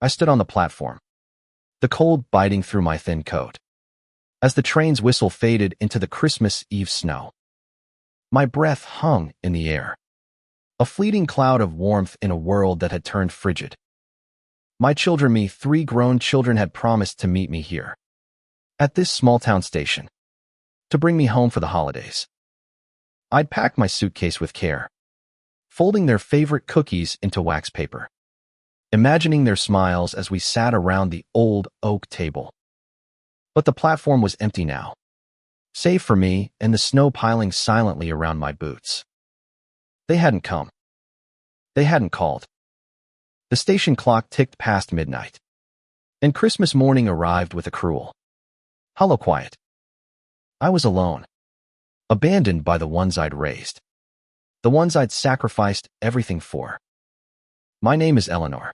I stood on the platform, the cold biting through my thin coat. As the train's whistle faded into the Christmas Eve snow, my breath hung in the air, a fleeting cloud of warmth in a world that had turned frigid. My children, three grown children, had promised to meet me here, at this small-town station, to bring me home for the holidays. I'd packed my suitcase with care, folding their favorite cookies into wax paper, imagining their smiles as we sat around the old oak table. But the platform was empty now, save for me and the snow piling silently around my boots. They hadn't come. They hadn't called. The station clock ticked past midnight, and Christmas morning arrived with a cruel, hollow quiet. I was alone, abandoned by the ones I'd raised, the ones I'd sacrificed everything for. My name is Eleanor,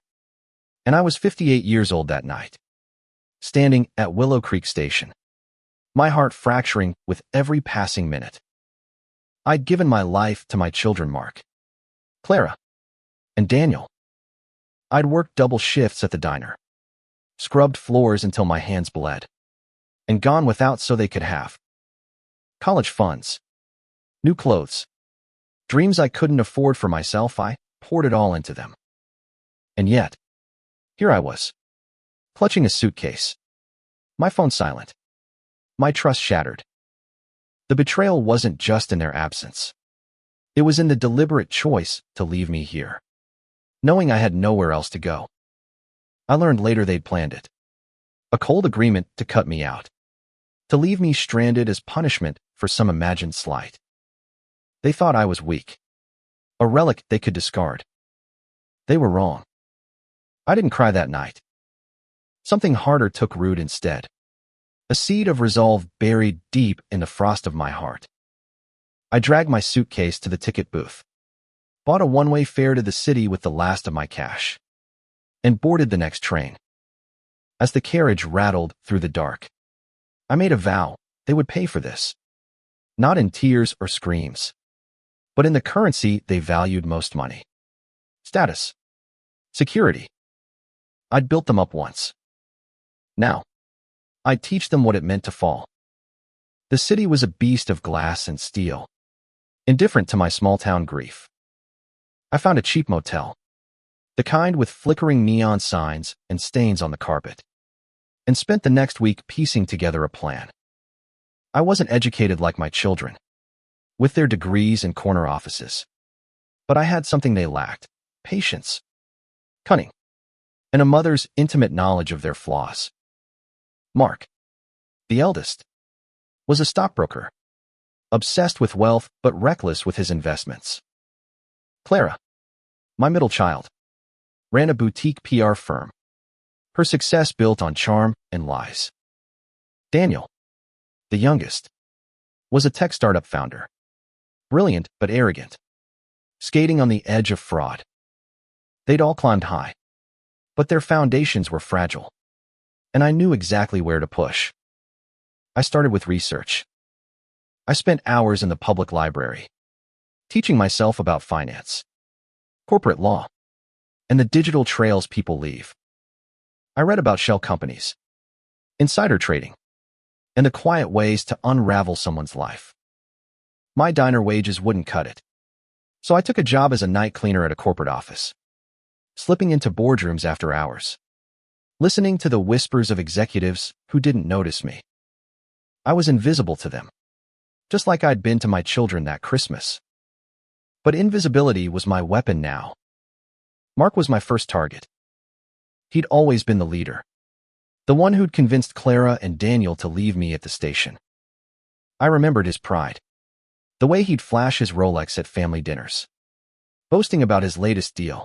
and I was 58 years old that night, standing at Willow Creek Station, my heart fracturing with every passing minute. I'd given my life to my children, Mark, Clara, and Daniel. I'd worked double shifts at the diner, scrubbed floors until my hands bled, and gone without so they could have college funds, new clothes, dreams I couldn't afford for myself. I poured it all into them. And yet, here I was, clutching a suitcase, my phone silent, my trust shattered. The betrayal wasn't just in their absence. It was in the deliberate choice to leave me here, knowing I had nowhere else to go. I learned later they'd planned it. A cold agreement to cut me out, to leave me stranded as punishment for some imagined slight. They thought I was weak, a relic they could discard. They were wrong. I didn't cry that night. Something harder took root instead, a seed of resolve buried deep in the frost of my heart. I dragged my suitcase to the ticket booth, bought a one-way fare to the city with the last of my cash, and boarded the next train. As the carriage rattled through the dark, I made a vow they would pay for this, not in tears or screams, but in the currency they valued most: money, status, security. I'd built them up once. Now, I'd teach them what it meant to fall. The city was a beast of glass and steel, indifferent to my small-town grief. I found a cheap motel, the kind with flickering neon signs and stains on the carpet, and spent the next week piecing together a plan. I wasn't educated like my children, with their degrees and corner offices, but I had something they lacked: patience, cunning, and a mother's intimate knowledge of their flaws. Mark, the eldest, was a stockbroker, obsessed with wealth but reckless with his investments. Clara, my middle child, ran a boutique PR firm, her success built on charm and lies. Daniel, the youngest, was a tech startup founder, brilliant but arrogant, skating on the edge of fraud. They'd all climbed high, but their foundations were fragile, and I knew exactly where to push. I started with research. I spent hours in the public library, teaching myself about finance, corporate law, and the digital trails people leave. I read about shell companies, insider trading, and the quiet ways to unravel someone's life. My diner wages wouldn't cut it, so I took a job as a night cleaner at a corporate office, slipping into boardrooms after hours, listening to the whispers of executives who didn't notice me. I was invisible to them, just like I'd been to my children that Christmas. But invisibility was my weapon now. Mark was my first target. He'd always been the leader, the one who'd convinced Clara and Daniel to leave me at the station. I remembered his pride, the way he'd flash his Rolex at family dinners, boasting about his latest deal.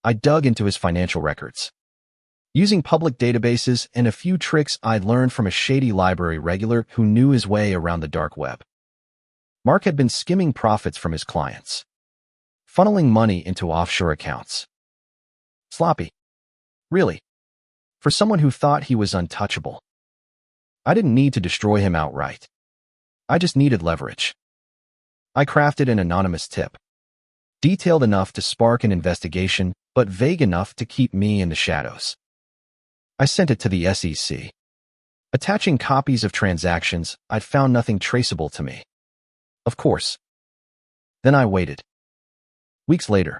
I dug into his financial records, using public databases and a few tricks I'd learned from a shady library regular who knew his way around the dark web. Mark had been skimming profits from his clients, funneling money into offshore accounts. Sloppy, really, for someone who thought he was untouchable. I didn't need to destroy him outright. I just needed leverage. I crafted an anonymous tip, Detailed enough to spark an investigation, but vague enough to keep me in the shadows. I sent it to the SEC. Attaching copies of transactions, I'd found nothing traceable to me. Of course. Then I waited. Weeks later,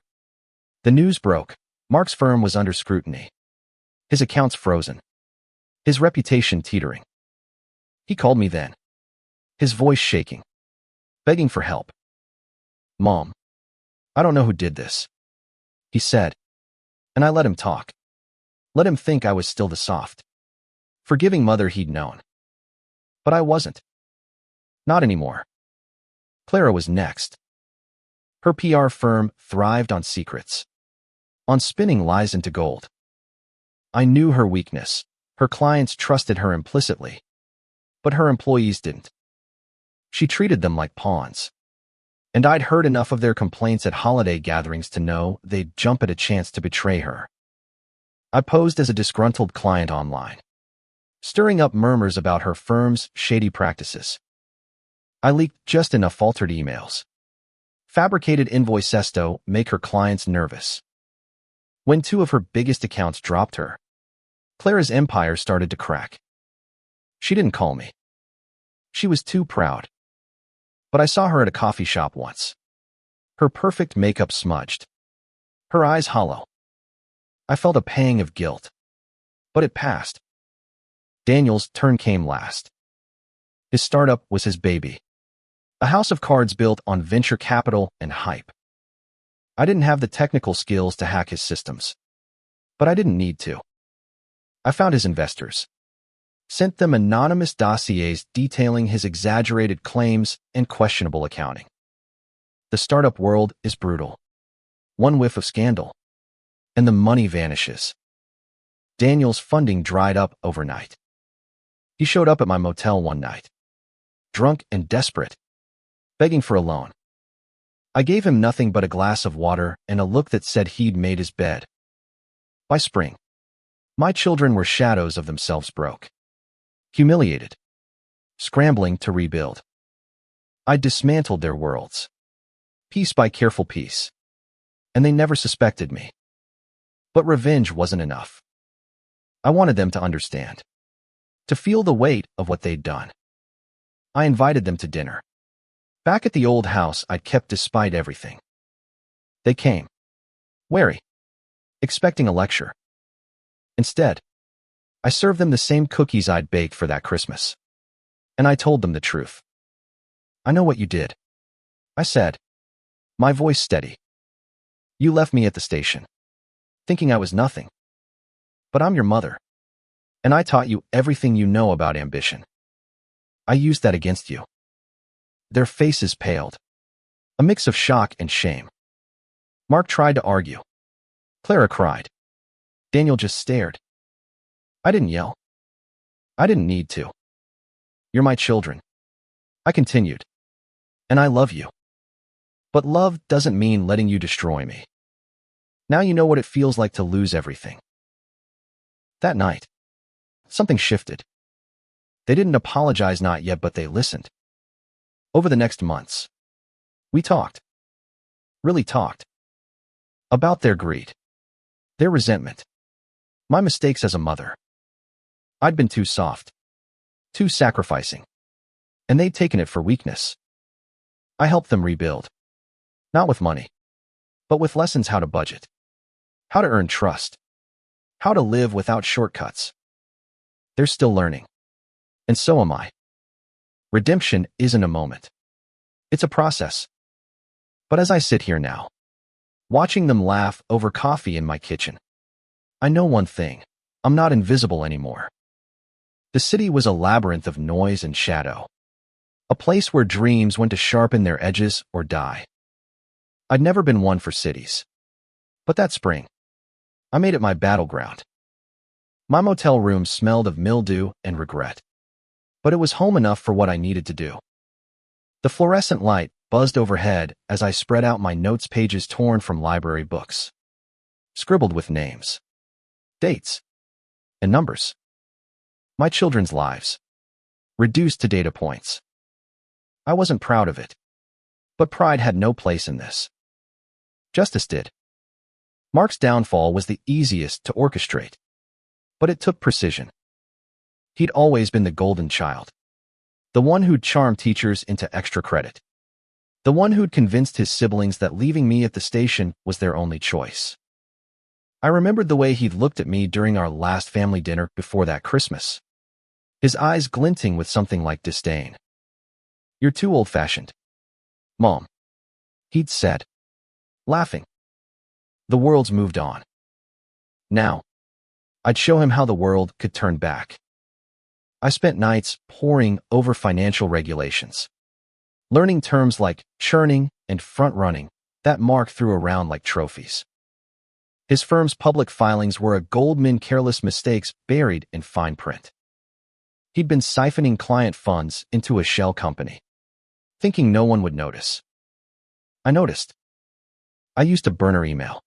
the news broke. Mark's firm was under scrutiny. His accounts frozen. His reputation teetering. He called me then, his voice shaking, begging for help. "Mom, I don't know who did this," he said, and I let him talk. Let him think I was still the soft, forgiving mother he'd known. But I wasn't. Not anymore. Clara was next. Her PR firm thrived on secrets, on spinning lies into gold. I knew her weakness. Her clients trusted her implicitly, but her employees didn't. She treated them like pawns. And I'd heard enough of their complaints at holiday gatherings to know they'd jump at a chance to betray her. I posed as a disgruntled client online, stirring up murmurs about her firm's shady practices. I leaked just enough faltered emails, fabricated invoices to make her clients nervous. When two of her biggest accounts dropped her, Clara's empire started to crack. She didn't call me. She was too proud. But I saw her at a coffee shop once. Her perfect makeup smudged, her eyes hollow. I felt a pang of guilt, but it passed. Daniel's turn came last. His startup was his baby, a house of cards built on venture capital and hype. I didn't have the technical skills to hack his systems, but I didn't need to. I found his investors, sent them anonymous dossiers detailing his exaggerated claims and questionable accounting. The startup world is brutal. One whiff of scandal, and the money vanishes. Daniel's funding dried up overnight. He showed up at my motel one night, drunk and desperate, begging for a loan. I gave him nothing but a glass of water and a look that said he'd made his bed. By spring, my children were shadows of themselves, broke, humiliated, scrambling to rebuild. I dismantled their worlds, piece by careful piece, and they never suspected me. But revenge wasn't enough. I wanted them to understand, to feel the weight of what they'd done. I invited them to dinner, back at the old house I'd kept despite everything. They came, wary, expecting a lecture. Instead, I served them the same cookies I'd baked for that Christmas. And I told them the truth. "I know what you did," I said, my voice steady. "You left me at the station, thinking I was nothing. But I'm your mother, and I taught you everything you know about ambition. I used that against you." Their faces paled, a mix of shock and shame. Mark tried to argue. Clara cried. Daniel just stared. I didn't yell. I didn't need to. "You're my children," I continued, "and I love you. But love doesn't mean letting you destroy me. Now you know what it feels like to lose everything." That night, something shifted. They didn't apologize, not yet, but they listened. Over the next months, we talked. Really talked. About their greed, their resentment, my mistakes as a mother. I'd been too soft, too sacrificing, and they'd taken it for weakness. I helped them rebuild, not with money, but with lessons: how to budget, how to earn trust, how to live without shortcuts. They're still learning, and so am I. Redemption isn't a moment. It's a process. But as I sit here now, watching them laugh over coffee in my kitchen, I know one thing: I'm not invisible anymore. The city was a labyrinth of noise and shadow, a place where dreams went to sharpen their edges or die. I'd never been one for cities, but that spring, I made it my battleground. My motel room smelled of mildew and regret, but it was home enough for what I needed to do. The fluorescent light buzzed overhead as I spread out my notes, pages torn from library books, scribbled with names, dates, and numbers. My children's lives, reduced to data points. I wasn't proud of it, but pride had no place in this. Justice did. Mark's downfall was the easiest to orchestrate, but it took precision. He'd always been the golden child, the one who'd charmed teachers into extra credit, the one who'd convinced his siblings that leaving me at the station was their only choice. I remembered the way he'd looked at me during our last family dinner before that Christmas, his eyes glinting with something like disdain. "You're too old-fashioned, Mom," he'd said, laughing. The world's moved on. Now, I'd show him how the world could turn back. I spent nights poring over financial regulations, learning terms like churning and front-running that Mark threw around like trophies. His firm's public filings were a goldmine careless mistakes buried in fine print. He'd been siphoning client funds into a shell company, thinking no one would notice. I noticed. I used a burner email,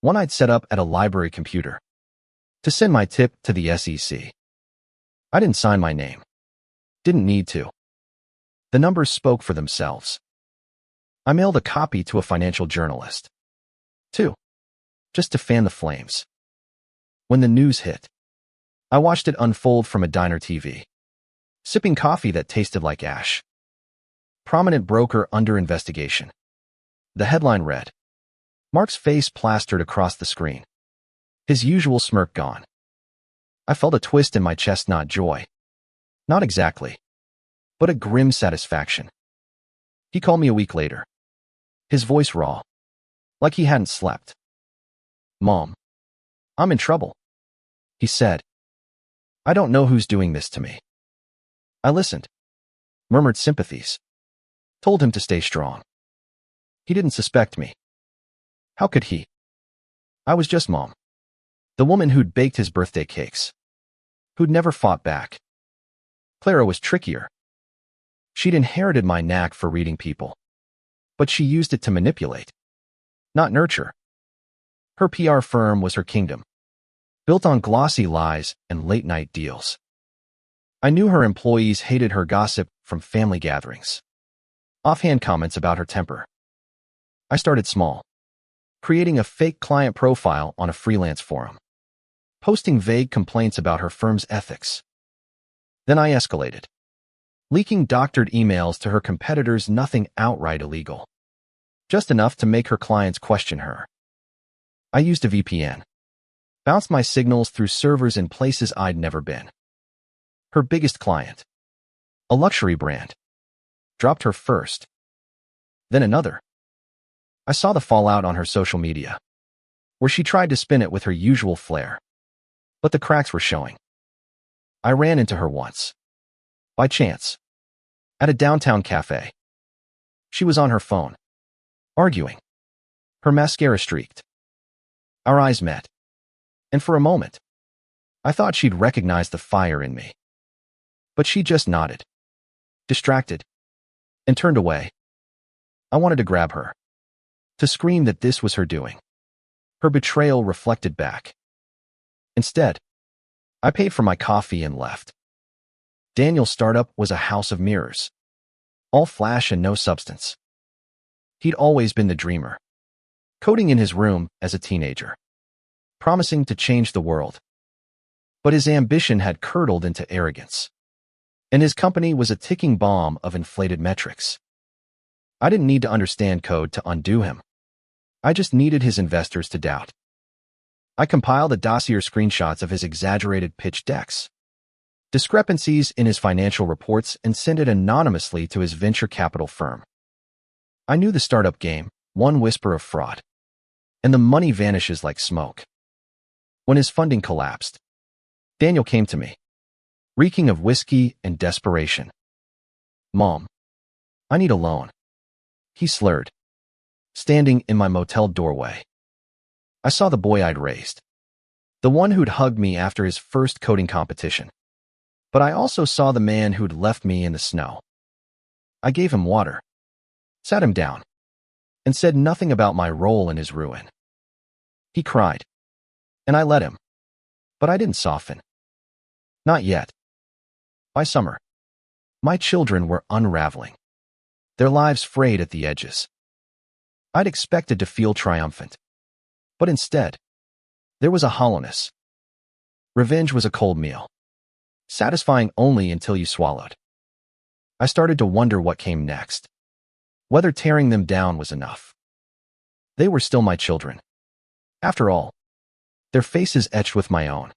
one I'd set up at a library computer, to send my tip to the SEC. I didn't sign my name. Didn't need to. The numbers spoke for themselves. I mailed a copy to a financial journalist, too, just to fan the flames. When the news hit, I watched it unfold from a diner TV, sipping coffee that tasted like ash. Prominent broker under investigation. The headline read, Mark's face plastered across the screen, his usual smirk gone. I felt a twist in my chest, not joy. Not exactly, but a grim satisfaction. He called me a week later, his voice raw, like he hadn't slept. "Mom, I'm in trouble," he said. "I don't know who's doing this to me." I listened, murmured sympathies, told him to stay strong. He didn't suspect me. How could he? I was just Mom, the woman who'd baked his birthday cakes, who'd never fought back. Clara was trickier. She'd inherited my knack for reading people, but she used it to manipulate, not nurture. Her PR firm was her kingdom, built on glossy lies and late-night deals. I knew her employees hated her gossip from family gatherings, offhand comments about her temper. I started small, creating a fake client profile on a freelance forum, posting vague complaints about her firm's ethics. Then I escalated, leaking doctored emails to her competitors, nothing outright illegal, just enough to make her clients question her. I used a VPN, bounced my signals through servers in places I'd never been. Her biggest client, a luxury brand, dropped her first, then another. I saw the fallout on her social media, where she tried to spin it with her usual flair, but the cracks were showing. I ran into her once, by chance, at a downtown cafe. She was on her phone, arguing. Her mascara streaked. Our eyes met, and for a moment, I thought she'd recognize the fire in me. But she just nodded, distracted, and turned away. I wanted to grab her, to scream that this was her doing. Her betrayal reflected back. Instead, I paid for my coffee and left. Daniel's startup was a house of mirrors, all flash and no substance. He'd always been the dreamer, coding in his room as a teenager, promising to change the world. But his ambition had curdled into arrogance, and his company was a ticking bomb of inflated metrics. I didn't need to understand code to undo him. I just needed his investors to doubt. I compiled a dossier screenshots of his exaggerated pitch decks, discrepancies in his financial reports, and sent it anonymously to his venture capital firm. I knew the startup game, one whisper of fraud, and the money vanishes like smoke. When his funding collapsed, Daniel came to me, reeking of whiskey and desperation. "Mom, I need a loan," he slurred, standing in my motel doorway. I saw the boy I'd raised, the one who'd hugged me after his first coding competition. But I also saw the man who'd left me in the snow. I gave him water, sat him down, and said nothing about my role in his ruin. He cried, and I let him. But I didn't soften. Not yet. By summer, my children were unraveling, their lives frayed at the edges. I'd expected to feel triumphant. But instead, there was a hollowness. Revenge was a cold meal, satisfying only until you swallowed. I started to wonder what came next. Whether tearing them down was enough. They were still my children. After all, their faces etched with my own.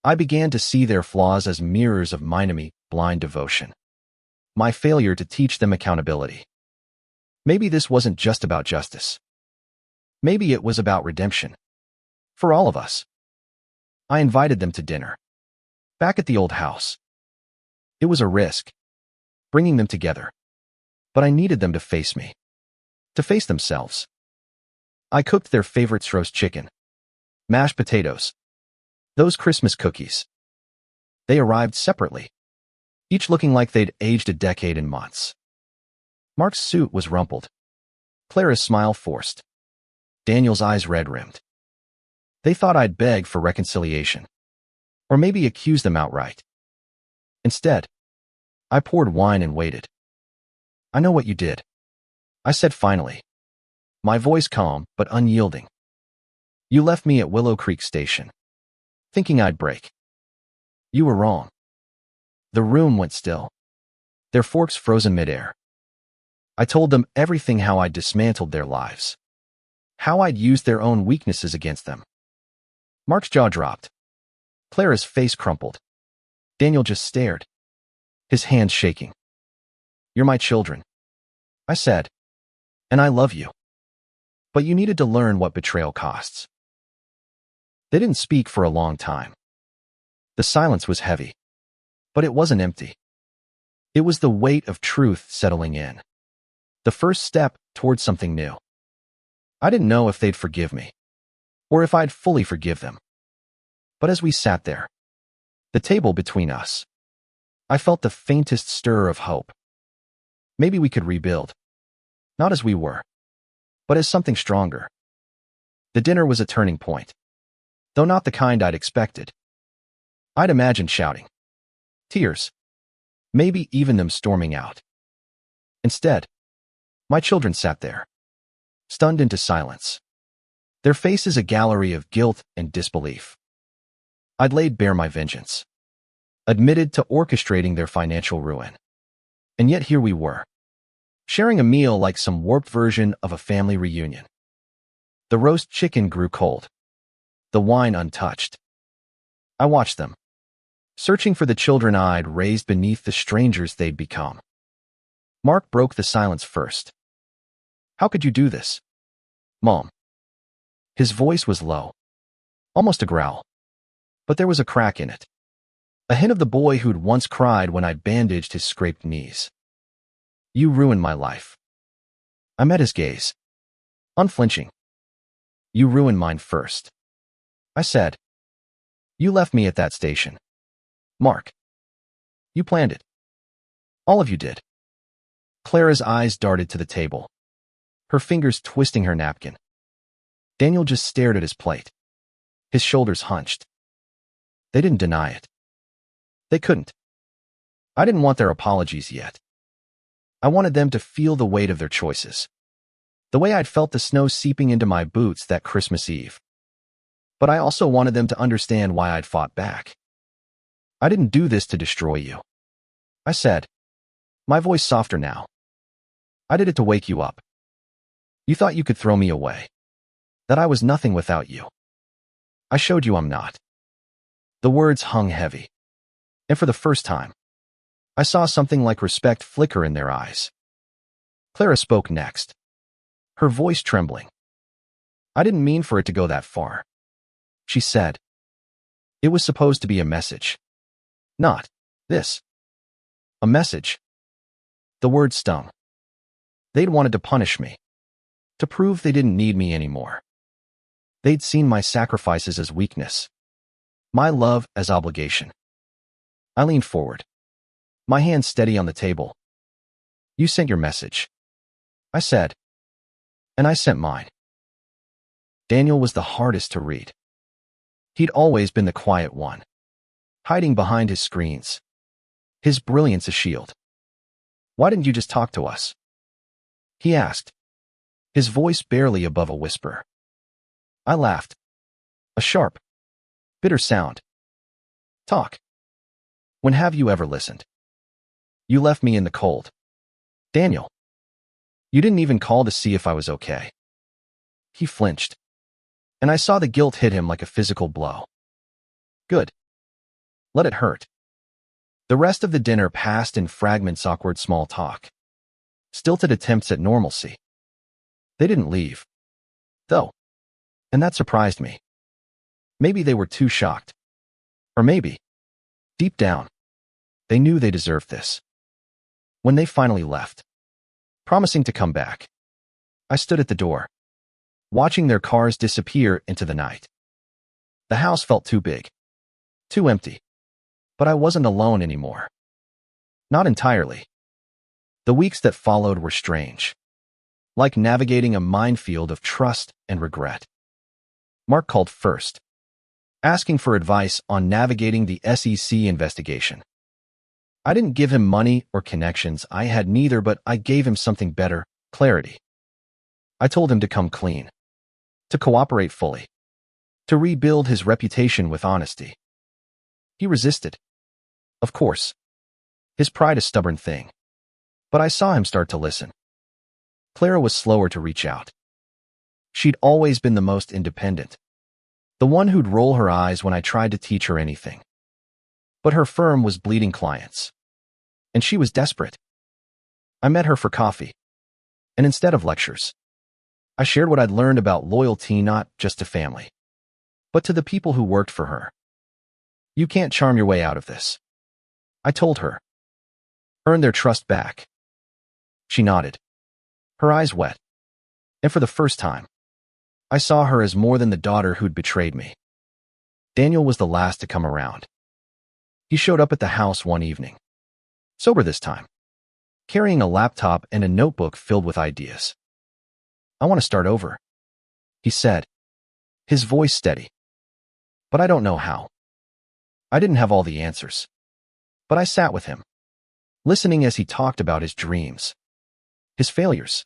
I began to see their flaws as mirrors of my blind devotion. My failure to teach them accountability. Maybe this wasn't just about justice. Maybe it was about redemption. For all of us. I invited them to dinner. Back at the old house. It was a risk, bringing them together. But I needed them to face me. To face themselves. I cooked their favorite roast chicken, mashed potatoes, those Christmas cookies. They arrived separately, each looking like they'd aged a decade in months. Mark's suit was rumpled, Clara's smile forced, Daniel's eyes red-rimmed. They thought I'd beg for reconciliation, or maybe accuse them outright. Instead, I poured wine and waited. "I know what you did," I said finally, my voice calm but unyielding. "You left me at Willow Creek Station, thinking I'd break. You were wrong." The room went still, their forks frozen midair. I told them everything: how I'd dismantled their lives, how I'd used their own weaknesses against them. Mark's jaw dropped. Clara's face crumpled. Daniel just stared, his hands shaking. "You're my children," I said, "and I love you. But you needed to learn what betrayal costs." They didn't speak for a long time. The silence was heavy, but it wasn't empty. It was the weight of truth settling in. The first step towards something new. I didn't know if they'd forgive me, or if I'd fully forgive them. But as we sat there, the table between us, I felt the faintest stir of hope. Maybe we could rebuild. Not as we were, but as something stronger. The dinner was a turning point, though not the kind I'd expected. I'd imagined shouting, tears, maybe even them storming out. Instead, my children sat there, stunned into silence, their faces a gallery of guilt and disbelief. I'd laid bare my vengeance, admitted to orchestrating their financial ruin. And yet here we were, sharing a meal like some warped version of a family reunion. The roast chicken grew cold, the wine untouched. I watched them, searching for the children I'd raised beneath the strangers they'd become. Mark broke the silence first. "How could you do this, Mom?" His voice was low, almost a growl, but there was a crack in it. A hint of the boy who'd once cried when I'd bandaged his scraped knees. "You ruined my life." I met his gaze, unflinching. "You ruined mine first," I said. "You left me at that station, Mark. You planned it. All of you did." Clara's eyes darted to the table, her fingers twisting her napkin. Daniel just stared at his plate, his shoulders hunched. They didn't deny it. They couldn't. I didn't want their apologies yet. I wanted them to feel the weight of their choices, the way I'd felt the snow seeping into my boots that Christmas Eve. But I also wanted them to understand why I'd fought back. "I didn't do this to destroy you," I said, my voice softer now. "I did it to wake you up. You thought you could throw me away, that I was nothing without you. I showed you I'm not." The words hung heavy, and for the first time, I saw something like respect flicker in their eyes. Clara spoke next, her voice trembling. "I didn't mean for it to go that far," she said. "It was supposed to be a message. Not this. A message." The word stung. They'd wanted to punish me, to prove they didn't need me anymore. They'd seen my sacrifices as weakness, my love as obligation. I leaned forward, my hand steady on the table. "You sent your message," I said, "and I sent mine." Daniel was the hardest to read. He'd always been the quiet one, hiding behind his screens, his brilliance a shield. "Why didn't you just talk to us?" he asked, his voice barely above a whisper. I laughed. A sharp, bitter sound. Talk. When have you ever listened? You left me in the cold. Daniel. You didn't even call to see if I was okay. He flinched, and I saw the guilt hit him like a physical blow. Good. Let it hurt. The rest of the dinner passed in fragments, awkward small talk, stilted attempts at normalcy. They didn't leave, though, and that surprised me. Maybe they were too shocked. Or maybe, deep down, they knew they deserved this. When they finally left, promising to come back, I stood at the door, watching their cars disappear into the night. The house felt too big, too empty, but I wasn't alone anymore. Not entirely. The weeks that followed were strange, like navigating a minefield of trust and regret. Mark called first, asking for advice on navigating the SEC investigation. I didn't give him money or connections. I had neither, but I gave him something better: clarity. I told him to come clean, to cooperate fully, to rebuild his reputation with honesty. He resisted. Of course. His pride, a stubborn thing. But I saw him start to listen. Clara was slower to reach out. She'd always been the most independent, the one who'd roll her eyes when I tried to teach her anything. But her firm was bleeding clients, and she was desperate. I met her for coffee, and instead of lectures, I shared what I'd learned about loyalty, not just to family, but to the people who worked for her. You can't charm your way out of this, I told her. Earn their trust back. She nodded, her eyes wet, and for the first time, I saw her as more than the daughter who'd betrayed me. Daniel was the last to come around. He showed up at the house one evening, sober this time, carrying a laptop and a notebook filled with ideas. I want to start over, he said, his voice steady. But I don't know how. I didn't have all the answers, but I sat with him, listening as he talked about his dreams, his failures.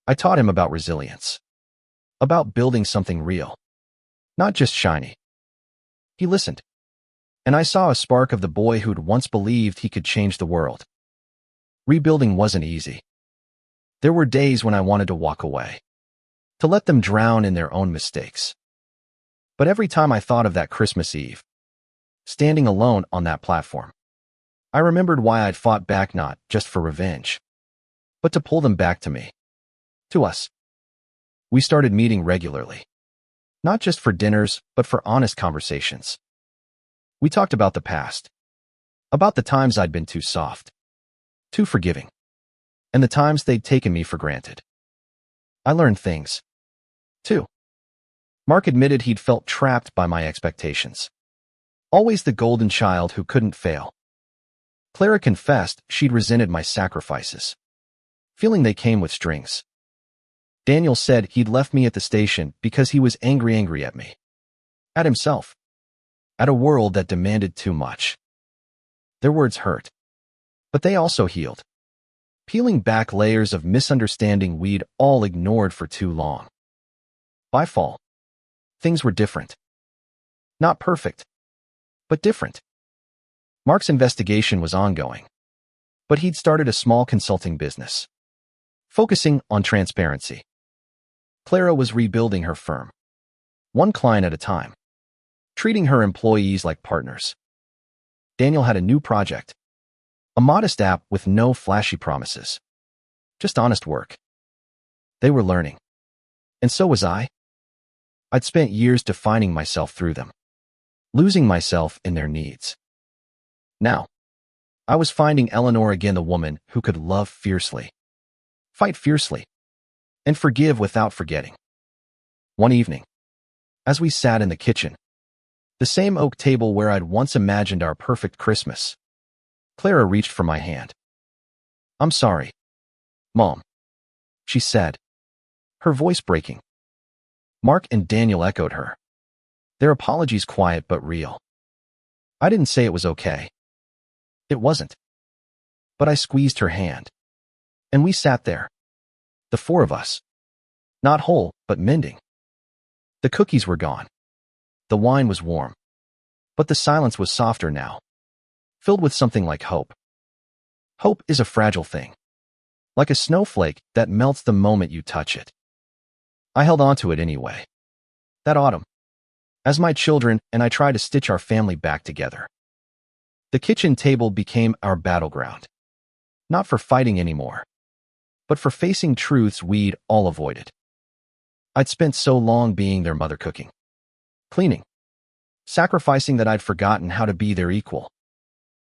I taught him about resilience, about building something real, not just shiny. He listened, and I saw a spark of the boy who'd once believed he could change the world. Rebuilding wasn't easy. There were days when I wanted to walk away, to let them drown in their own mistakes. But every time I thought of that Christmas Eve, standing alone on that platform, I remembered why I'd fought back, not just for revenge, but to pull them back to me, to us. We started meeting regularly, not just for dinners, but for honest conversations. We talked about the past, about the times I'd been too soft, too forgiving, and the times they'd taken me for granted. I learned things, too. Mark admitted he'd felt trapped by my expectations, always the golden child who couldn't fail. Clara confessed she'd resented my sacrifices, feeling they came with strings. Daniel said he'd left me at the station because he was angry at me, at himself, at a world that demanded too much. Their words hurt, but they also healed, peeling back layers of misunderstanding we'd all ignored for too long. By fall, things were different. Not perfect, but different. Mark's investigation was ongoing, but he'd started a small consulting business, focusing on transparency. Clara was rebuilding her firm, one client at a time, treating her employees like partners. Daniel had a new project, a modest app with no flashy promises, just honest work. They were learning, and so was I. I'd spent years defining myself through them, losing myself in their needs. Now, I was finding Eleanor again, the woman who could love fiercely, fight fiercely, and forgive without forgetting. One evening, as we sat in the kitchen, the same oak table where I'd once imagined our perfect Christmas, Clara reached for my hand. "I'm sorry, Mom," she said, her voice breaking. Mark and Daniel echoed her, their apologies quiet but real. I didn't say it was okay. It wasn't. But I squeezed her hand, and we sat there, the four of us, Not whole, but mending. The cookies were gone. The wine was warm. But the silence was softer now, filled with something like hope. Hope is a fragile thing, like a snowflake that melts the moment you touch it. I held on to it anyway. That autumn, as my children and I tried to stitch our family back together. The kitchen table became our battleground, not for fighting anymore, but for facing truths we'd all avoided. I'd spent so long being their mother, cooking, cleaning, sacrificing, that I'd forgotten how to be their equal.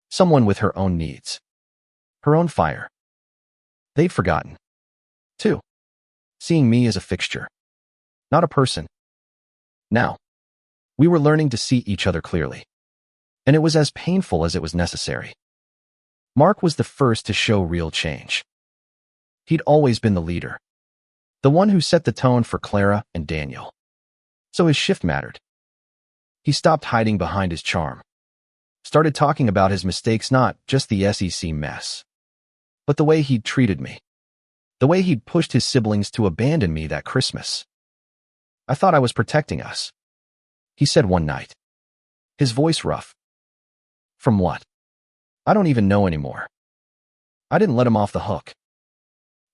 Someone with her own needs, her own fire. They'd forgotten, too, seeing me as a fixture, not a person. Now, we were learning to see each other clearly, and it was as painful as it was necessary. Mark was the first to show real change. He'd always been the leader, the one who set the tone for Clara and Daniel. So his shift mattered. He stopped hiding behind his charm, started talking about his mistakes, not just the SEC mess, but the way he'd treated me, the way he'd pushed his siblings to abandon me that Christmas. I thought I was protecting us, he said one night, his voice rough. From what? I don't even know anymore. I didn't let him off the hook.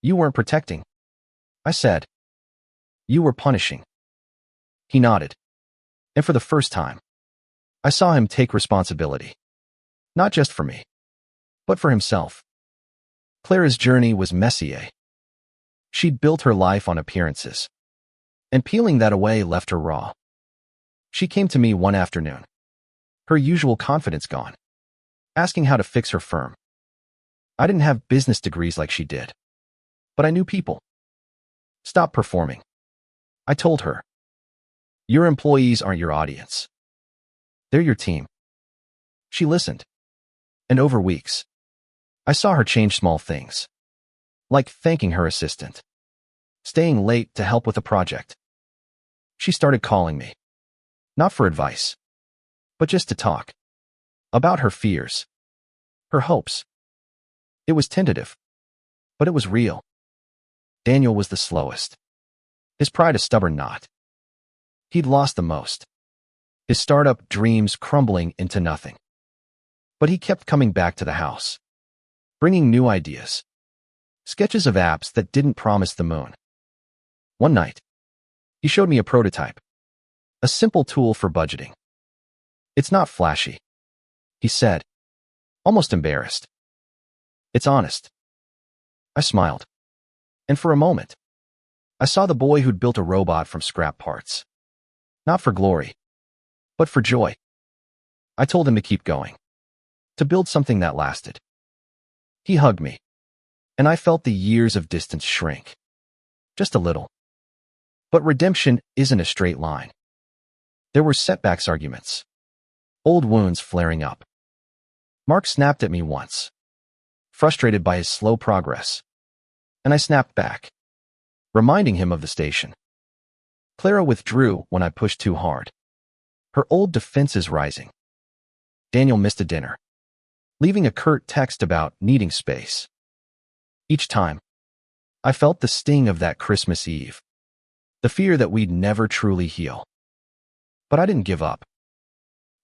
You weren't protecting, I said. You were punishing. He nodded. And for the first time, I saw him take responsibility. Not just for me, but for himself. Clara's journey was messy. She'd built her life on appearances, and peeling that away left her raw. She came to me one afternoon, her usual confidence gone, asking how to fix her firm. I didn't have business degrees like she did, but I knew people. Stop performing, I told her. Your employees aren't your audience. They're your team. She listened, and over weeks, I saw her change small things, like thanking her assistant, staying late to help with a project. She started calling me, not for advice, but just to talk about her fears, her hopes. It was tentative, but it was real. Daniel was the slowest, his pride a stubborn knot. He'd lost the most, his startup dreams crumbling into nothing. But he kept coming back to the house, bringing new ideas, sketches of apps that didn't promise the moon. One night, he showed me a prototype, a simple tool for budgeting. It's not flashy, he said, almost embarrassed. It's honest. I smiled, and for a moment, I saw the boy who'd built a robot from scrap parts. Not for glory, but for joy. I told him to keep going, to build something that lasted. He hugged me, and I felt the years of distance shrink. Just a little. But redemption isn't a straight line. There were setbacks, arguments, old wounds flaring up. Mark snapped at me once, frustrated by his slow progress, and I snapped back, reminding him of the station. Clara withdrew when I pushed too hard, her old defenses rising. Daniel missed a dinner, leaving a curt text about needing space. Each time, I felt the sting of that Christmas Eve, the fear that we'd never truly heal. But I didn't give up.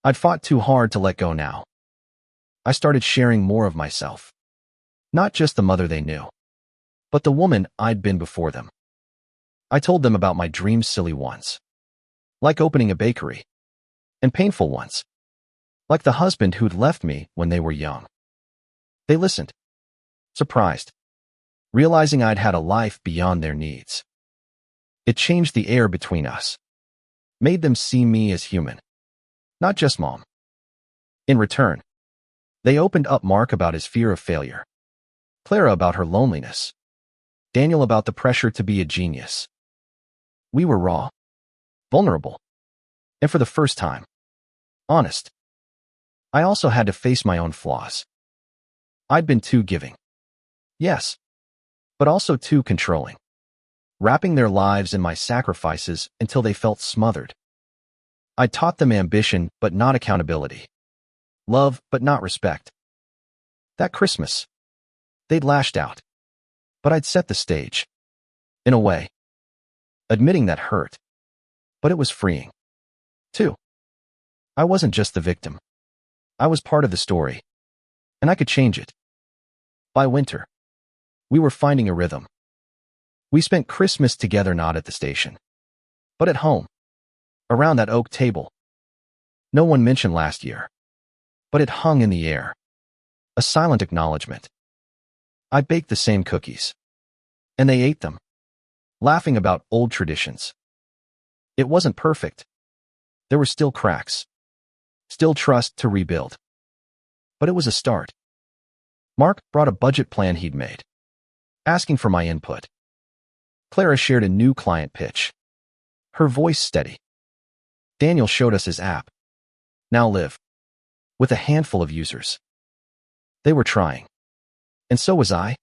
I'd fought too hard to let go now. I started sharing more of myself, not just the mother they knew, but the woman I'd been before them. I told them about my dreams, silly ones, like opening a bakery, and painful ones, like the husband who'd left me when they were young. They listened, surprised, realizing I'd had a life beyond their needs. It changed the air between us, made them see me as human, not just mom. In return, they opened up Mark about his fear of failure, Clara about her loneliness, Daniel about the pressure to be a genius. We were raw, vulnerable, and for the first time, honest. I also had to face my own flaws. I'd been too giving. Yes, but also too controlling, wrapping their lives in my sacrifices until they felt smothered. I taught them ambition, but not accountability. Love, but not respect. That Christmas, they'd lashed out, but I'd set the stage. In a way, Admitting that hurt, but it was freeing. 2. I wasn't just the victim. I was part of the story, and I could change it. By winter, we were finding a rhythm. We spent Christmas together, not at the station, but at home, around that oak table. No one mentioned last year, but it hung in the air, a silent acknowledgement. I baked the same cookies, and they ate them, laughing about old traditions. It wasn't perfect. There were still cracks, still trust to rebuild. But it was a start. Mark brought a budget plan he'd made, asking for my input. Clara shared a new client pitch, her voice steady. Daniel showed us his app, Now Live, with a handful of users. They were trying, and so was I.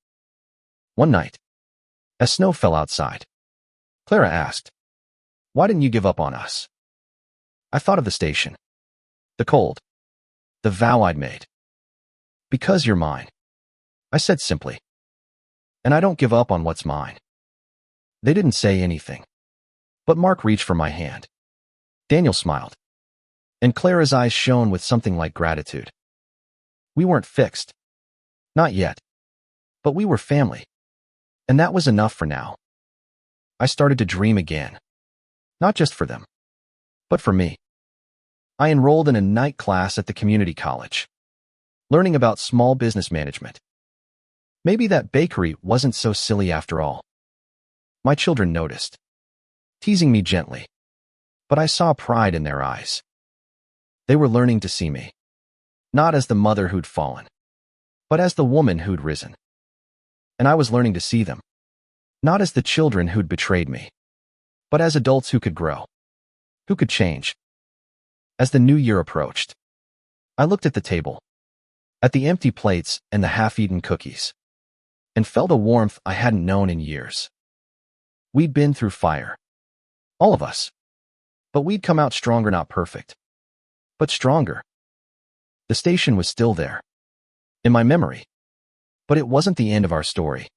One night, as snow fell outside, Clara asked, "Why didn't you give up on us?" I thought of the station, the cold, the vow I'd made. "Because you're mine," I said simply, "and I don't give up on what's mine." They didn't say anything, but Mark reached for my hand. Daniel smiled, and Clara's eyes shone with something like gratitude. We weren't fixed. Not yet. But we were family. And that was enough for now. I started to dream again. Not just for them, but for me. I enrolled in a night class at the community college, learning about small business management. Maybe that bakery wasn't so silly after all. My children noticed, teasing me gently, but I saw pride in their eyes. They were learning to see me, not as the mother who'd fallen, but as the woman who'd risen. And I was learning to see them, not as the children who'd betrayed me, but as adults who could grow, who could change. As the new year approached, I looked at the table, at the empty plates and the half-eaten cookies, and felt a warmth I hadn't known in years. We'd been through fire, all of us, but we'd come out stronger, not perfect, but stronger. The station was still there, in my memory, but it wasn't the end of our story.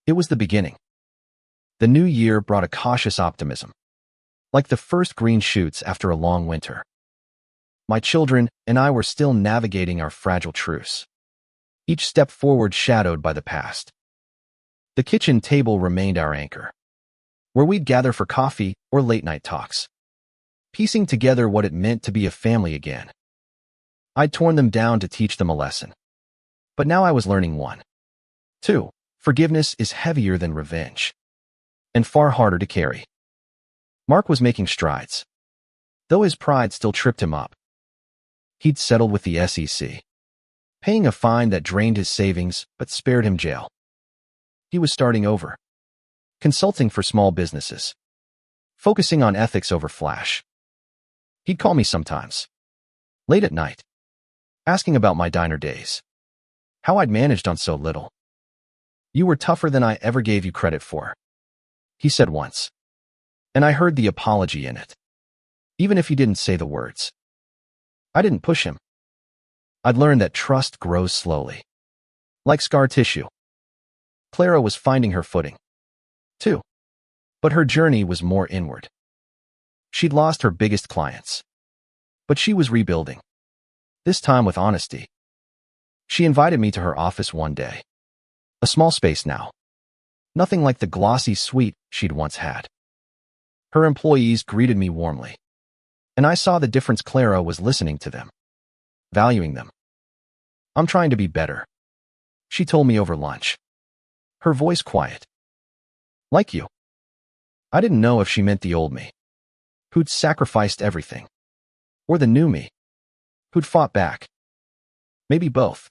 It was the beginning. The new year brought a cautious optimism, like the first green shoots after a long winter. My children and I were still navigating our fragile truce, each step forward shadowed by the past. The kitchen table remained our anchor, where we'd gather for coffee or late-night talks, piecing together what it meant to be a family again. I'd torn them down to teach them a lesson, but now I was learning one. 2. Forgiveness is heavier than revenge, and far harder to carry. Mark was making strides, though his pride still tripped him up. He'd settled with the SEC, paying a fine that drained his savings but spared him jail. He was starting over, consulting for small businesses, focusing on ethics over flash. He'd call me sometimes, late at night, asking about my diner days, how I'd managed on so little. "You were tougher than I ever gave you credit for," he said once, and I heard the apology in it, even if he didn't say the words. I didn't push him. I'd learned that trust grows slowly, like scar tissue. Clara was finding her footing, too, but her journey was more inward. She'd lost her biggest clients, but she was rebuilding, this time with honesty. She invited me to her office one day, a small space now, nothing like the glossy suite she'd once had. Her employees greeted me warmly, and I saw the difference. Clara was listening to them, valuing them. "I'm trying to be better," she told me over lunch, her voice quiet. "Like you." I didn't know if she meant the old me, who'd sacrificed everything, or the new me, who'd fought back. Maybe both.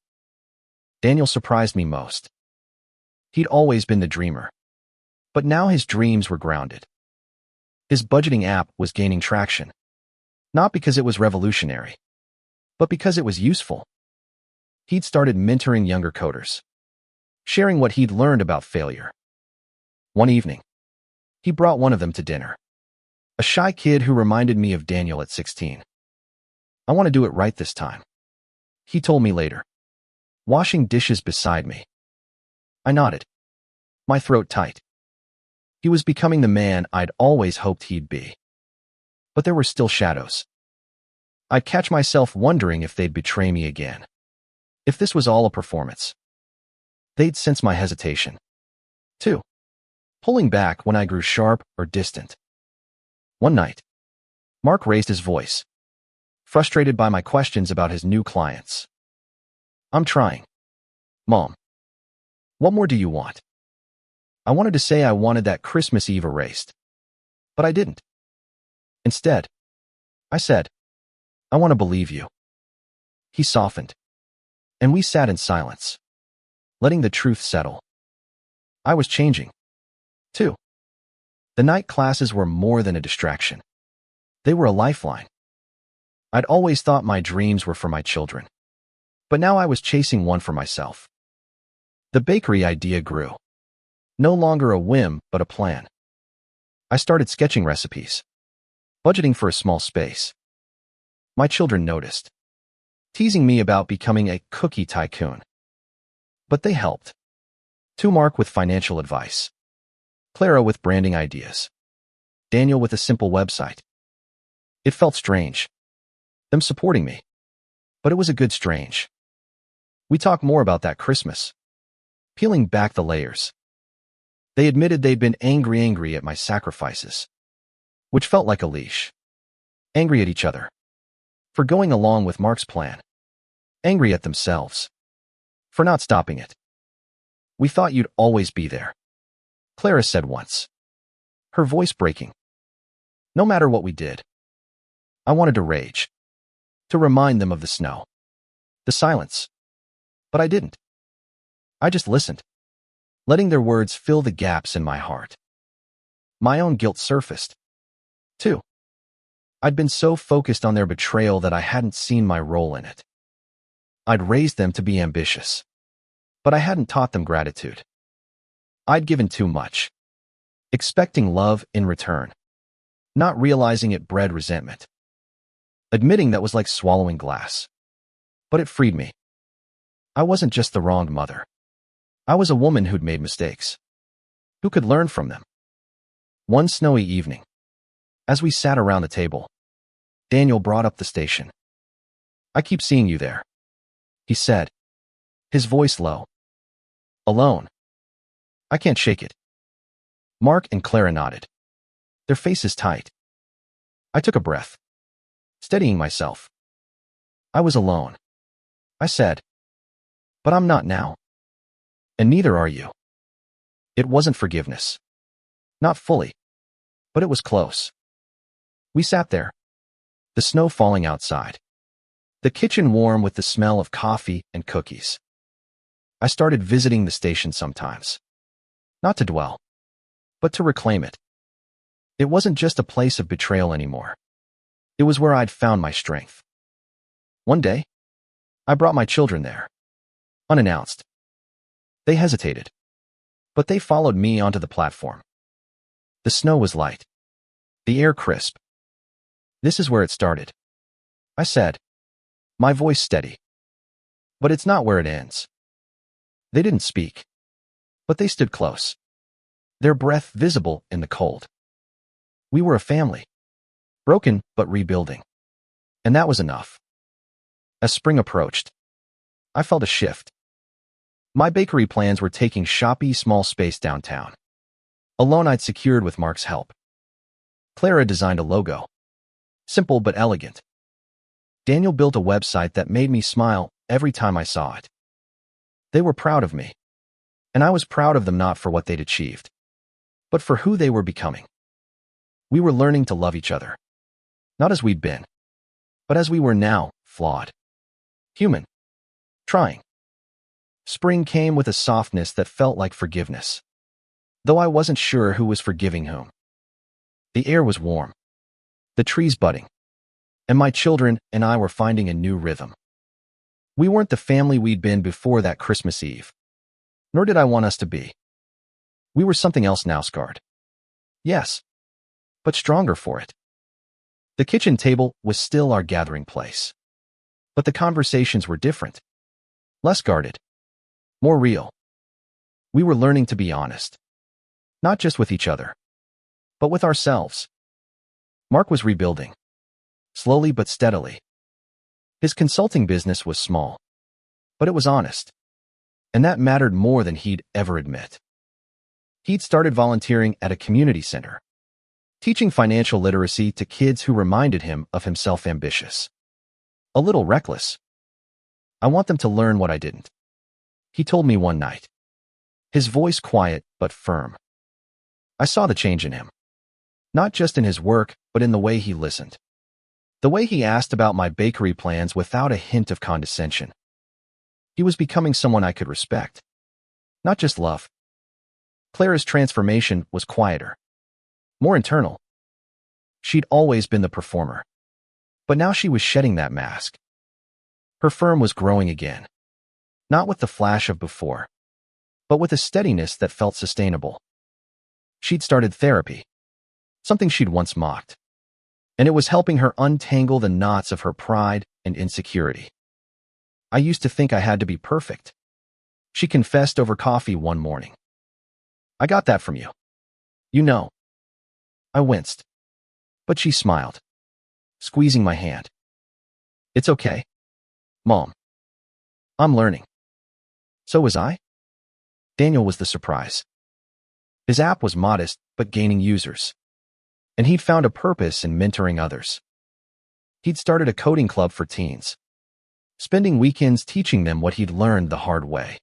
Daniel surprised me most. He'd always been the dreamer, but now his dreams were grounded. His budgeting app was gaining traction, not because it was revolutionary, but because it was useful. He'd started mentoring younger coders, sharing what he'd learned about failure. One evening, he brought one of them to dinner, a shy kid who reminded me of Daniel at 16. "I want to do it right this time," he told me later, washing dishes beside me. I nodded, my throat tight. He was becoming the man I'd always hoped he'd be. But there were still shadows. I'd catch myself wondering if they'd betray me again. If this was all a performance. They'd sense my hesitation, too, pulling back when I grew sharp or distant. One night, Mark raised his voice, frustrated by my questions about his new clients. "I'm trying. Mom. What more do you want?" I wanted to say I wanted that Christmas Eve erased, but I didn't. Instead, I said, "I want to believe you." He softened, and we sat in silence, letting the truth settle. I was changing, too. The night classes were more than a distraction. They were a lifeline. I'd always thought my dreams were for my children, but now I was chasing one for myself. The bakery idea grew. No longer a whim, but a plan. I started sketching recipes, budgeting for a small space. My children noticed, teasing me about becoming a cookie tycoon. But they helped. To Mark with financial advice, Clara with branding ideas, Daniel with a simple website. It felt strange, them supporting me, but it was a good strange. We talked more about that Christmas, peeling back the layers. They admitted they'd been angry at my sacrifices, which felt like a leash. Angry at each other for going along with Mark's plan. Angry at themselves for not stopping it. "We thought you'd always be there," Clara said once, her voice breaking. No matter what we did. I wanted to rage, to remind them of the snow, the silence. But I didn't. I just listened, letting their words fill the gaps in my heart. My own guilt surfaced, too. I'd been so focused on their betrayal that I hadn't seen my role in it. I'd raised them to be ambitious, but I hadn't taught them gratitude. I'd given too much, expecting love in return, not realizing it bred resentment. Admitting that was like swallowing glass. But it freed me. I wasn't just the wronged mother. I was a woman who'd made mistakes, who could learn from them. One snowy evening, as we sat around the table, Daniel brought up the station. "I keep seeing you there," he said, his voice low. "Alone. I can't shake it." Mark and Clara nodded, their faces tight. I took a breath, steadying myself. "I was alone," I said. "But I'm not now. And neither are you." It wasn't forgiveness. Not fully. But it was close. We sat there, the snow falling outside, the kitchen warm with the smell of coffee and cookies. I started visiting the station sometimes. Not to dwell, but to reclaim it. It wasn't just a place of betrayal anymore. It was where I'd found my strength. One day, I brought my children there, unannounced. They hesitated, but they followed me onto the platform. The snow was light, the air crisp. "This is where it started," I said, my voice steady. "But it's not where it ends." They didn't speak, but they stood close, their breath visible in the cold. We were a family, broken but rebuilding, and that was enough. As spring approached, I felt a shift. My bakery plans were taking shoppy small space downtown, a loan I'd secured with Mark's help. Clara designed a logo, simple but elegant. Daniel built a website that made me smile every time I saw it. They were proud of me, and I was proud of them not for what they'd achieved, but for who they were becoming. We were learning to love each other, not as we'd been, but as we were now, flawed, human, trying. Spring came with a softness that felt like forgiveness, though I wasn't sure who was forgiving whom. The air was warm, the trees budding, and my children and I were finding a new rhythm. We weren't the family we'd been before that Christmas Eve, nor did I want us to be. We were something else now, scarred. Yes, but stronger for it. The kitchen table was still our gathering place, but the conversations were different, less guarded, more real. We were learning to be honest, Not just with each other, but with ourselves. Mark was rebuilding, slowly but steadily. His consulting business was small, but it was honest, and that mattered more than he'd ever admit. He'd started volunteering at a community center, teaching financial literacy to kids who reminded him of himself ambitious. A little reckless. I want them to learn what I didn't, he told me one night, his voice quiet but firm. I saw the change in him, not just in his work, but in the way he listened. The way he asked about my bakery plans without a hint of condescension. He was becoming someone I could respect, not just love. Clara's transformation was quieter, more internal. She'd always been the performer, but now she was shedding that mask. Her firm was growing again, not with the flash of before, but with a steadiness that felt sustainable. She'd started therapy, something she'd once mocked, and it was helping her untangle the knots of her pride and insecurity. I used to think I had to be perfect, she confessed over coffee one morning. I got that from you. You know. I winced, but she smiled, squeezing my hand. It's okay, Mom. I'm learning. So was I? Daniel was the surprise. His app was modest, but gaining users. And he'd found a purpose in mentoring others. He'd started a coding club for teens, spending weekends teaching them what he'd learned the hard way.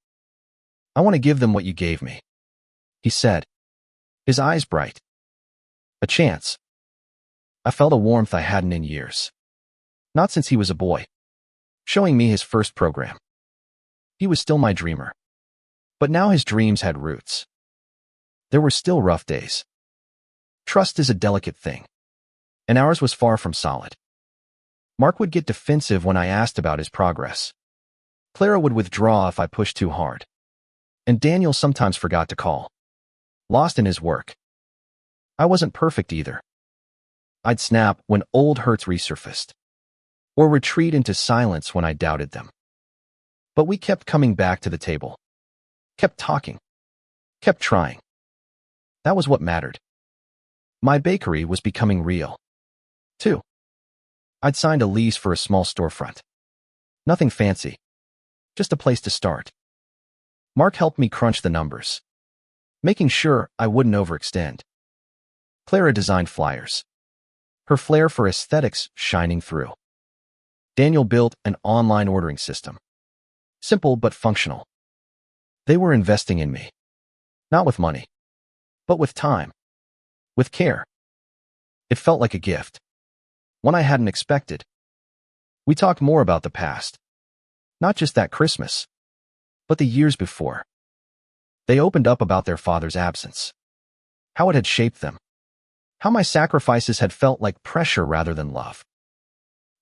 I want to give them what you gave me, he said, his eyes bright. A chance. I felt a warmth I hadn't in years. Not since he was a boy, showing me his first program. He was still my dreamer. But now his dreams had roots. There were still rough days. Trust is a delicate thing, and ours was far from solid. Mark would get defensive when I asked about his progress. Clara would withdraw if I pushed too hard. And Daniel sometimes forgot to call, lost in his work. I wasn't perfect either. I'd snap when old hurts resurfaced, or retreat into silence when I doubted them. But we kept coming back to the table, kept talking, kept trying. That was what mattered. My bakery was becoming real, too. I'd signed a lease for a small storefront. Nothing fancy, just a place to start. Mark helped me crunch the numbers, making sure I wouldn't overextend. Clara designed flyers, her flair for aesthetics shining through. Daniel built an online ordering system, simple but functional. They were investing in me, not with money, but with time, with care. It felt like a gift, one I hadn't expected. We talked more about the past, not just that Christmas, but the years before. They opened up about their father's absence, how it had shaped them, how my sacrifices had felt like pressure rather than love.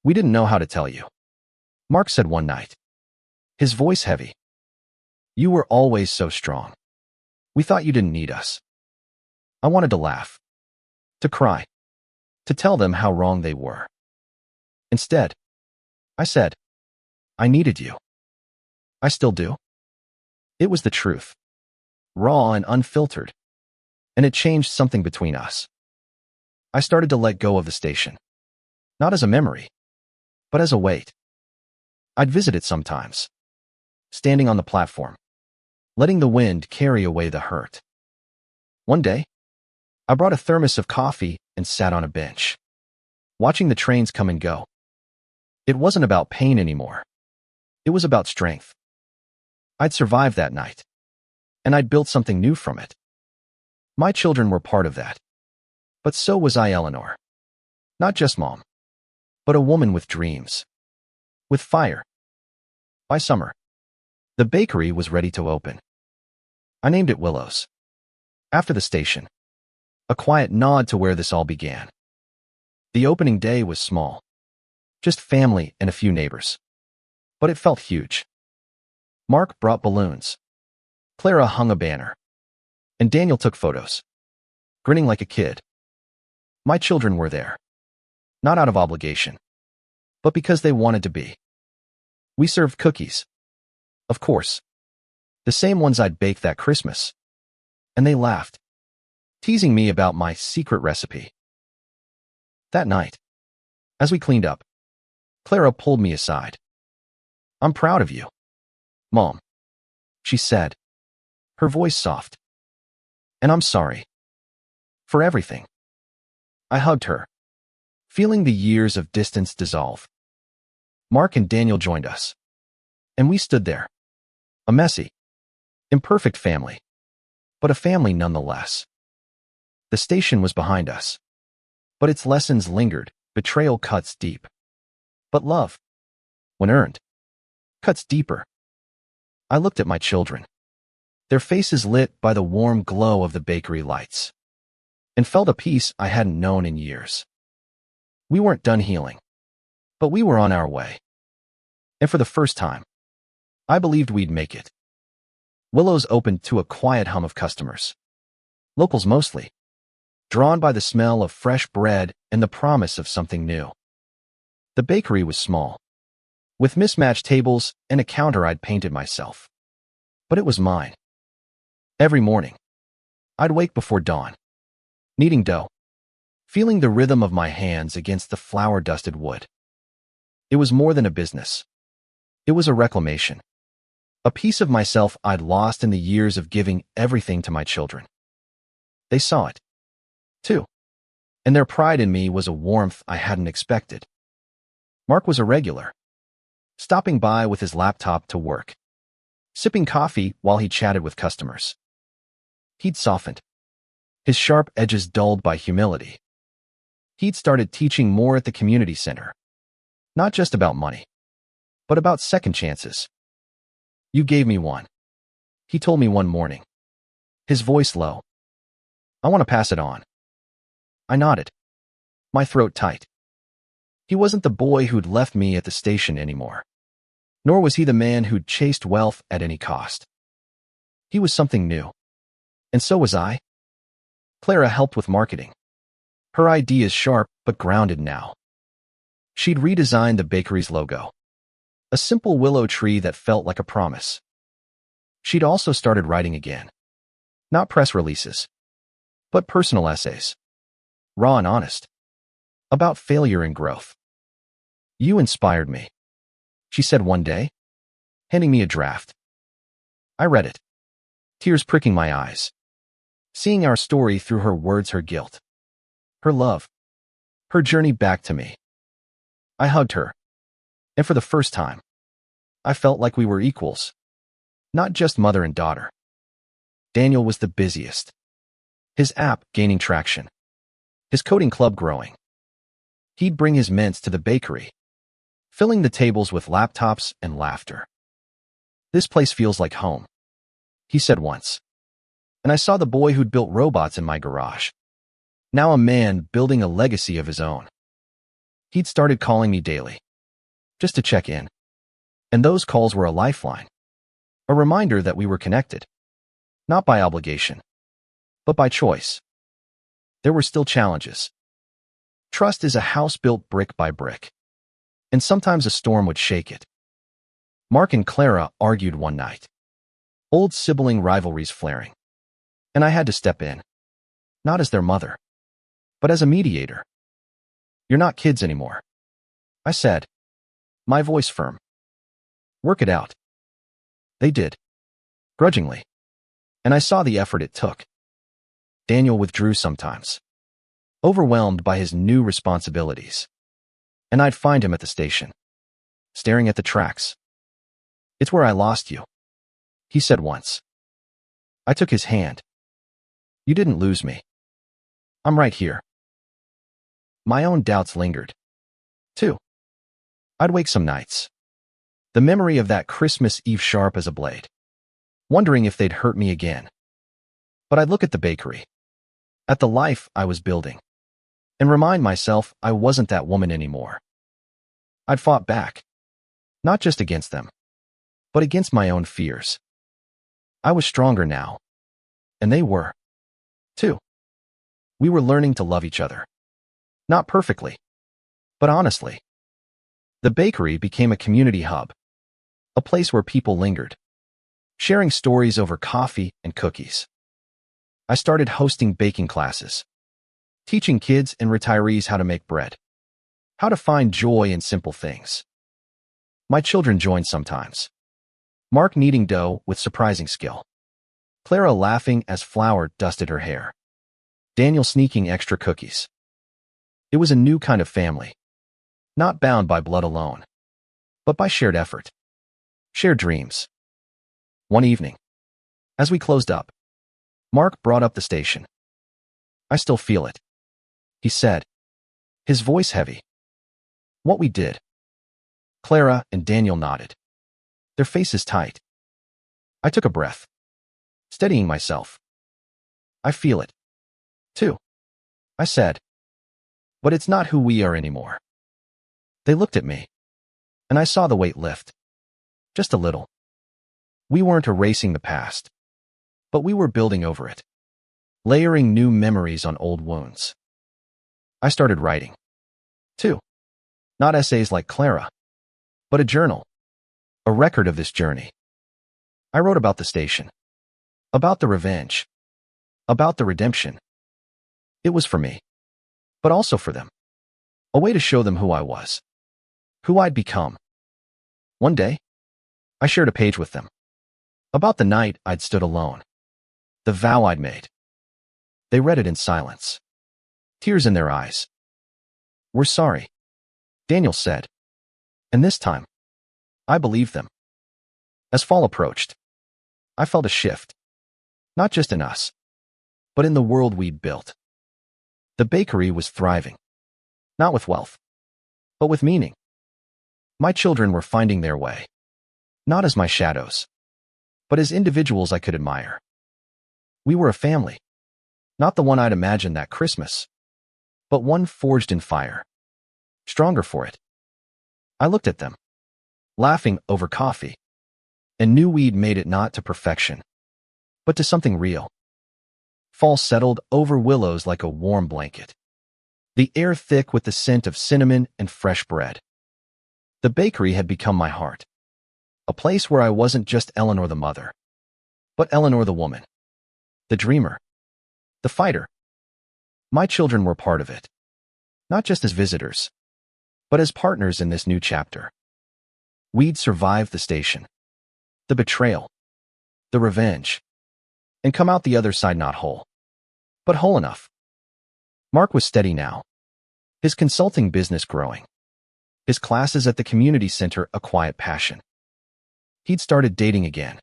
We didn't know how to tell you, Mark said one night, his voice heavy. You were always so strong. We thought you didn't need us. I wanted to laugh, to cry, to tell them how wrong they were. Instead, I said, I needed you. I still do. It was the truth, raw and unfiltered, and it changed something between us. I started to let go of the station, not as a memory, but as a weight. I'd visit it sometimes, standing on the platform, letting the wind carry away the hurt. One day, I brought a thermos of coffee and sat on a bench, watching the trains come and go. It wasn't about pain anymore. It was about strength. I'd survived that night, and I'd built something new from it. My children were part of that. But so was I, Eleanor. Not just Mom, but a woman with dreams, with fire. By summer, the bakery was ready to open. I named it Willows, after the station, a quiet nod to where this all began. The opening day was small, just family and a few neighbors, but it felt huge. Mark brought balloons, Clara hung a banner, and Daniel took photos, grinning like a kid. My children were there, not out of obligation, but because they wanted to be. We served cookies, of course, the same ones I'd baked that Christmas, and they laughed, teasing me about my secret recipe. That night, as we cleaned up, Clara pulled me aside. "I'm proud of you, Mom," she said, her voice soft. "And I'm sorry for everything." I hugged her, feeling the years of distance dissolve. Mark and Daniel joined us, and we stood there, a messy, imperfect family, but a family nonetheless. The station was behind us, but its lessons lingered. Betrayal cuts deep. But love, when earned, cuts deeper. I looked at my children, their faces lit by the warm glow of the bakery lights, and felt a peace I hadn't known in years. We weren't done healing, but we were on our way. And for the first time, I believed we'd make it. Willow's opened to a quiet hum of customers, locals mostly, drawn by the smell of fresh bread and the promise of something new. The bakery was small, with mismatched tables and a counter I'd painted myself. But it was mine. Every morning, I'd wake before dawn, kneading dough, feeling the rhythm of my hands against the flour-dusted wood. It was more than a business. It was a reclamation, a piece of myself I'd lost in the years of giving everything to my children. They saw it, too, and their pride in me was a warmth I hadn't expected. Mark was a regular, stopping by with his laptop to work, sipping coffee while he chatted with customers. He'd softened, his sharp edges dulled by humility. He'd started teaching more at the community center, not just about money, but about second chances. "You gave me one," he told me one morning, his voice low. "I want to pass it on." I nodded, my throat tight. He wasn't the boy who'd left me at the station anymore, nor was he the man who'd chased wealth at any cost. He was something new, and so was I. Clara helped with marketing, her ideas sharp but grounded now. She'd redesigned the bakery's logo, a simple willow tree that felt like a promise. She'd also started writing again, not press releases, but personal essays, raw and honest, about failure and growth. "You inspired me," she said one day, handing me a draft. I read it, tears pricking my eyes, seeing our story through her words, her guilt, her love, her journey back to me. I hugged her, and for the first time, I felt like we were equals, not just mother and daughter. Daniel was the busiest, his app gaining traction, his coding club growing. He'd bring his mints to the bakery, filling the tables with laptops and laughter. "This place feels like home," he said once. And I saw the boy who'd built robots in my garage, now a man building a legacy of his own. He'd started calling me daily, just to check in. And those calls were a lifeline, a reminder that we were connected, not by obligation, but by choice. There were still challenges. Trust is a house built brick by brick, and sometimes a storm would shake it. Mark and Clara argued one night, old sibling rivalries flaring, and I had to step in, not as their mother, but as a mediator. "You're not kids anymore," I said, my voice firm. "Work it out." They did, grudgingly, and I saw the effort it took. Daniel withdrew sometimes, overwhelmed by his new responsibilities, and I'd find him at the station, staring at the tracks. "It's where I lost you," he said once. I took his hand. "You didn't lose me. I'm right here." My own doubts lingered, too. I'd wake some nights, the memory of that Christmas Eve sharp as a blade, wondering if they'd hurt me again. But I'd look at the bakery, at the life I was building, and remind myself I wasn't that woman anymore. I'd fought back, not just against them, but against my own fears. I was stronger now, and they were, too. We were learning to love each other, not perfectly, but honestly. The bakery became a community hub, a place where people lingered, sharing stories over coffee and cookies. I started hosting baking classes, teaching kids and retirees how to make bread, how to find joy in simple things. My children joined sometimes. Mark kneading dough with surprising skill. Clara laughing as flour dusted her hair. Daniel sneaking extra cookies. It was a new kind of family, not bound by blood alone, but by shared effort, shared dreams. One evening, as we closed up, Mark brought up the station. I still feel it, he said, his voice heavy. What we did. Clara and Daniel nodded, their faces tight. I took a breath, steadying myself. I feel it, too, I said. But it's not who we are anymore. They looked at me, and I saw the weight lift. Just a little. We weren't erasing the past, but we were building over it, layering new memories on old wounds. I started writing, too. Not essays like Clara, but a journal, a record of this journey. I wrote about the station, about the revenge, about the redemption. It was for me, but also for them. A way to show them who I was, who I'd become. One day, I shared a page with them, about the night I'd stood alone, the vow I'd made. They read it in silence, tears in their eyes. We're sorry, Daniel said. And this time, I believed them. As fall approached, I felt a shift, not just in us, but in the world we'd built. The bakery was thriving, not with wealth, but with meaning. My children were finding their way, not as my shadows, but as individuals I could admire. We were a family, not the one I'd imagined that Christmas, but one forged in fire, stronger for it. I looked at them, laughing over coffee, and knew we'd made it not to perfection, but to something real. Fall settled over Willows like a warm blanket, the air thick with the scent of cinnamon and fresh bread. The bakery had become my heart, a place where I wasn't just Eleanor the mother, but Eleanor the woman, the dreamer, the fighter. My children were part of it, not just as visitors, but as partners in this new chapter. We'd survived the station, the betrayal, the revenge, and come out the other side not whole, but whole enough. Mark was steady now, his consulting business growing, his classes at the community center a quiet passion. He'd started dating again,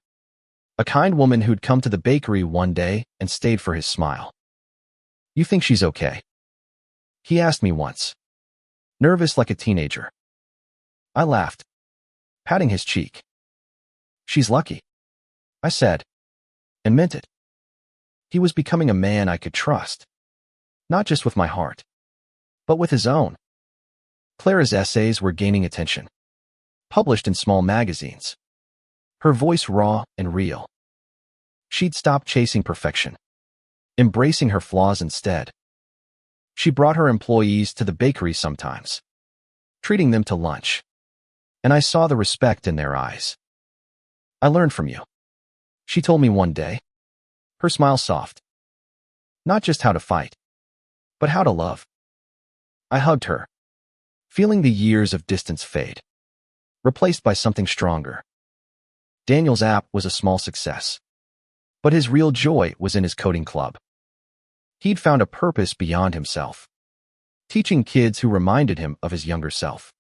a kind woman who'd come to the bakery one day and stayed for his smile. You think she's okay? He asked me once, nervous like a teenager. I laughed, patting his cheek. She's lucky, I said, and meant it. He was becoming a man I could trust, not just with my heart, but with his own. Clara's essays were gaining attention, published in small magazines, her voice raw and real. She'd stopped chasing perfection, embracing her flaws instead. She brought her employees to the bakery sometimes, treating them to lunch, and I saw the respect in their eyes. I learned from you, she told me one day, her smile soft. Not just how to fight, but how to love. I hugged her, feeling the years of distance fade, replaced by something stronger. Daniel's app was a small success, but his real joy was in his coding club. He'd found a purpose beyond himself, teaching kids who reminded him of his younger self.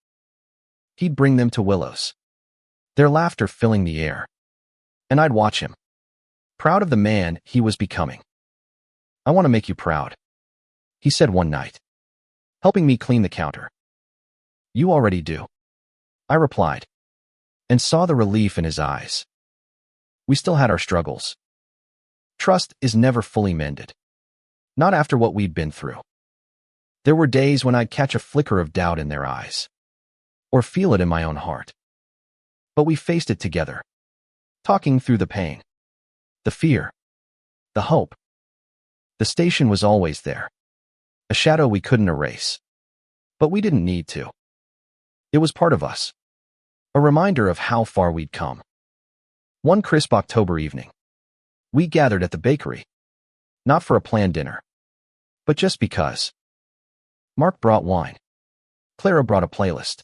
He'd bring them to Willows, their laughter filling the air, and I'd watch him, proud of the man he was becoming. I want to make you proud, he said one night, helping me clean the counter. You already do, I replied, and saw the relief in his eyes. We still had our struggles. Trust is never fully mended, not after what we'd been through. There were days when I'd catch a flicker of doubt in their eyes, or feel it in my own heart. But we faced it together, talking through the pain, the fear, the hope. The station was always there, a shadow we couldn't erase, but we didn't need to. It was part of us, a reminder of how far we'd come. One crisp October evening, we gathered at the bakery, Not for a planned dinner, but just because. Mark brought wine. Clara brought a playlist.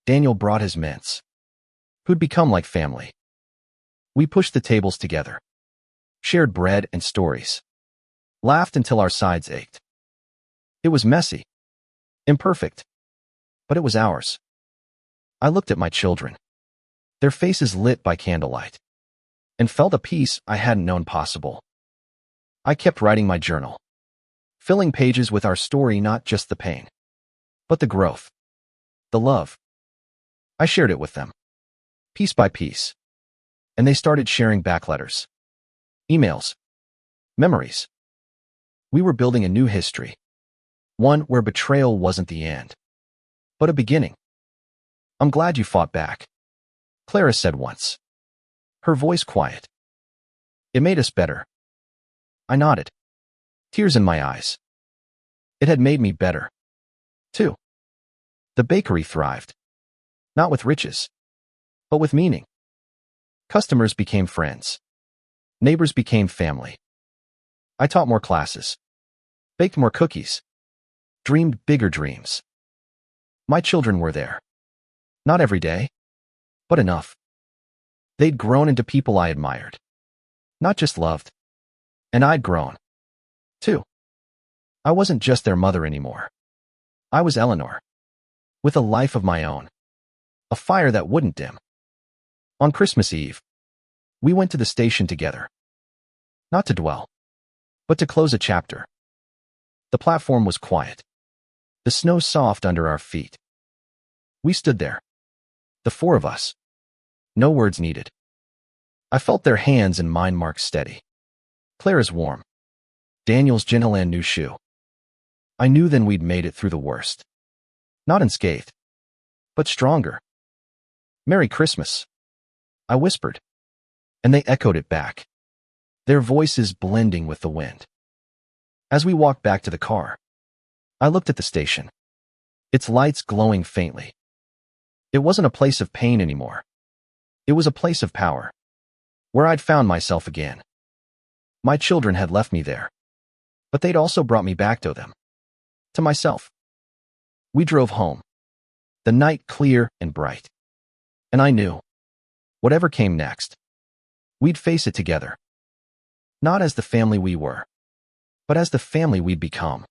Daniel brought his mints, who'd become like family. We pushed the tables together, shared bread and stories, laughed until our sides ached. It was messy, imperfect, but it was ours. I looked at my children, their faces lit by candlelight, and felt a peace I hadn't known possible. I kept writing my journal, filling pages with our story, not just the pain, but the growth, the love. I shared it with them, piece by piece, and they started sharing back letters, emails, memories. We were building a new history, one where betrayal wasn't the end, but a beginning. I'm glad you fought back, Clara said once, her voice quiet. It made us better. I nodded, tears in my eyes. It had made me better, too. The bakery thrived, not with riches, but with meaning. Customers became friends. Neighbors became family. I taught more classes, baked more cookies, dreamed bigger dreams. My children were there. Not every day, but enough. They'd grown into people I admired, not just loved. And I'd grown, too. I wasn't just their mother anymore. I was Eleanor, with a life of my own, a fire that wouldn't dim. On Christmas Eve, we went to the station together, not to dwell, but to close a chapter. The platform was quiet, the snow soft under our feet. We stood there, the four of us, no words needed. I felt their hands and mine marked steady. Clara's warm, Daniel's gentle and new shoe. I knew then we'd made it through the worst. Not unscathed, but stronger. Merry Christmas, I whispered, and they echoed it back, their voices blending with the wind. As we walked back to the car, I looked at the station, its lights glowing faintly. It wasn't a place of pain anymore. It was a place of power, where I'd found myself again. My children had left me there, but they'd also brought me back to them, to myself. We drove home, the night clear and bright, and I knew, whatever came next, we'd face it together. Not as the family we were, but as the family we'd become.